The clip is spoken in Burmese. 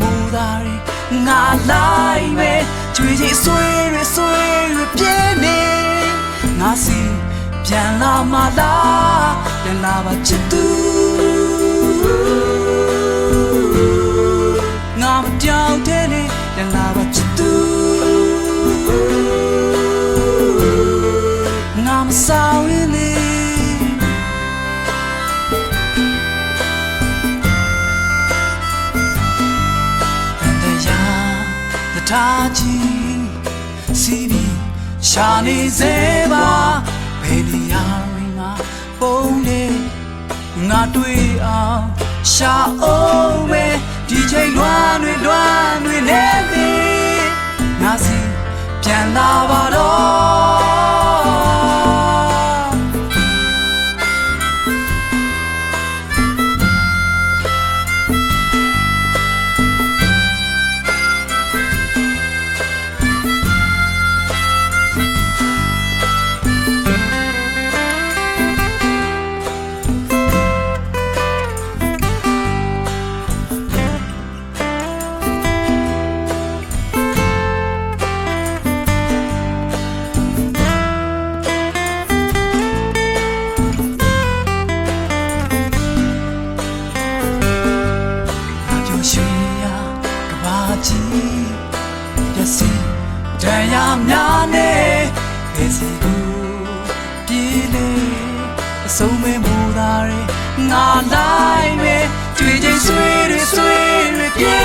မိုးသားတွေငါလိုက်ပဲကြွေကြီးဆွေတွေပြင်းနေငါစီပြန်လာမလားပြန်လာပါချစ်သူငါမပြောင်းတဲ့နေပြန်လာပါချစ်သူငါမဆောင်ရင်လေထားကြည့်စီးပြီးရှာနေစေပါဘယ်နေရာမှာပုံနေငါတွေ့အောင်ရှာအောင်ပဲဒီချိန်လွမ်းတွေနေပြီငါစီပြန်လာပါတော့ပျက်စီးတရားများနဲ့ဘယ်စီကိုပြေးလေအဆုံးမဲမိုးသားတွေငါလိုက်ပဲကြွေချင်းဆွေတွေပြ